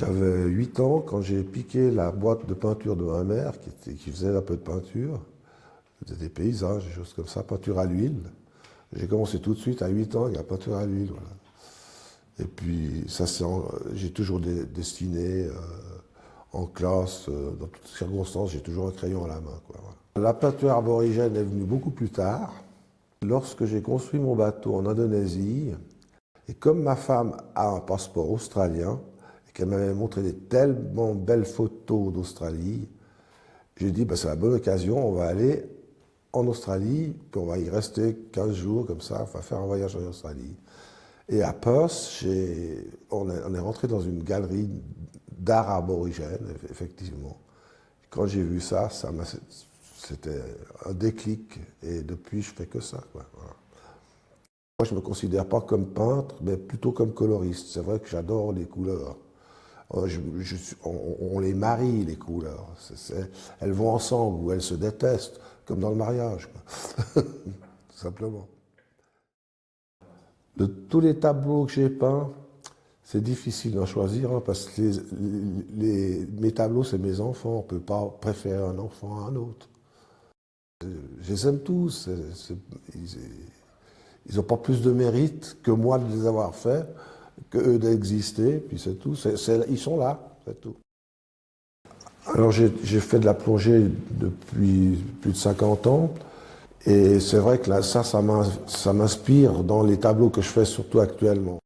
J'avais 8 ans quand j'ai piqué la boîte de peinture de ma mère, qui faisait un peu de peinture. C'était des paysages, des choses comme ça, peinture à l'huile. J'ai commencé tout de suite à 8 ans avec la peinture à l'huile. Voilà. Et puis, j'ai toujours dessiné en classe, dans toutes circonstances, j'ai toujours un crayon à la main, quoi. Voilà. La peinture aborigène est venue beaucoup plus tard, lorsque j'ai construit mon bateau en Indonésie. Et comme ma femme a un passeport australien, et qu'elle m'avait montré des tellement belles photos d'Australie, j'ai dit, bah, c'est la bonne occasion, on va aller en Australie, puis on va y rester 15 jours, comme ça, on va faire un voyage en Australie. Et à Perth, on est rentré dans une galerie d'art aborigène, effectivement. Quand j'ai vu ça, c'était un déclic, et depuis, je fais que ça, quoi. Voilà. Moi, je ne me considère pas comme peintre, mais plutôt comme coloriste. C'est vrai que j'adore les couleurs. On les marie, les couleurs. Elles vont ensemble ou elles se détestent, comme dans le mariage, quoi. Tout simplement. De tous les tableaux que j'ai peints, c'est difficile d'en choisir, hein, parce que mes tableaux, c'est mes enfants. On ne peut pas préférer un enfant à un autre. Je les aime tous. Ils n'ont pas plus de mérite que moi de les avoir faits, que eux d'exister, puis c'est tout. Ils sont là, c'est tout. Alors j'ai fait de la plongée depuis plus de 50 ans, et c'est vrai que là, ça m'inspire dans les tableaux que je fais, surtout actuellement.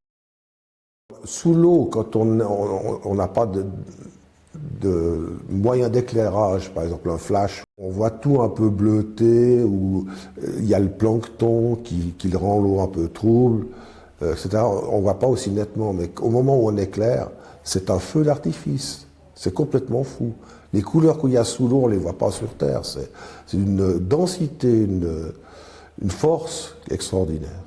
Sous l'eau, quand on n'a pas de moyens d'éclairage, par exemple un flash, on voit tout un peu bleuté, ou il y a le plancton qui rend l'eau un peu trouble, etc. On ne voit pas aussi nettement, mais au moment où on éclaire, c'est un feu d'artifice. C'est complètement fou. Les couleurs qu'il y a sous l'eau, on ne les voit pas sur Terre. C'est une densité, une force extraordinaire.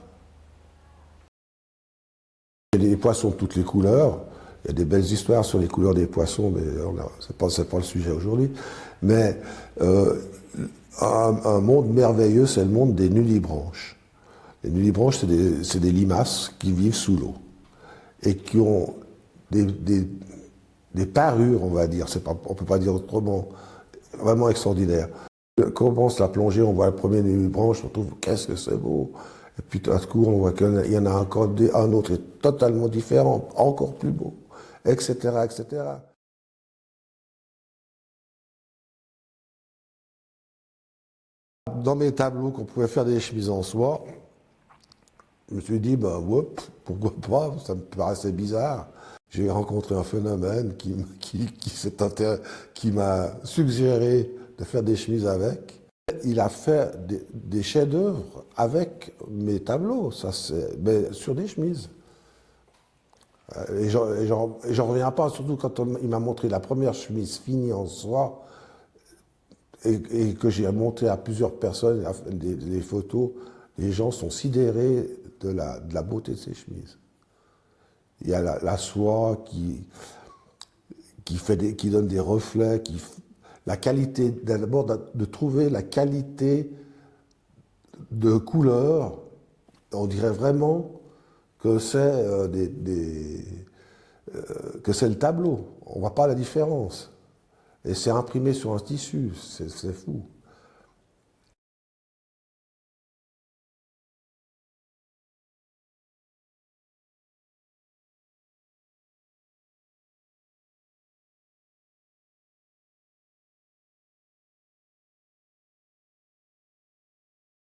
Il y a des poissons de toutes les couleurs. Il y a des belles histoires sur les couleurs des poissons, mais ce n'est pas le sujet aujourd'hui. Mais un monde merveilleux, c'est le monde des nudibranches. Les nudibranches, c'est des limaces qui vivent sous l'eau et qui ont des parures, on va dire, on ne peut pas dire autrement, vraiment extraordinaires. Quand on commence la plongée, on voit le premier nudibranche, on trouve qu'est-ce que c'est beau. Et puis tout à coup, on voit qu'il y en a encore un autre totalement différent, encore plus beau, etc., etc. Dans mes tableaux qu'on pouvait faire des chemises en soie, je me suis dit, ben, pourquoi pas, ça me paraissait bizarre. J'ai rencontré un phénomène qui m'a suggéré de faire des chemises avec. Il a fait des chefs-d'œuvre avec mes tableaux, mais sur des chemises. Et j'en reviens pas, surtout quand il m'a montré la première chemise finie en soie et que j'ai montré à plusieurs personnes les photos. Les gens sont sidérés de la beauté de ces chemises. Il y a la soie qui donne des reflets, la qualité, d'abord de trouver la qualité de couleur. On dirait vraiment que c'est que c'est le tableau. On ne voit pas la différence. Et c'est imprimé sur un tissu, c'est fou.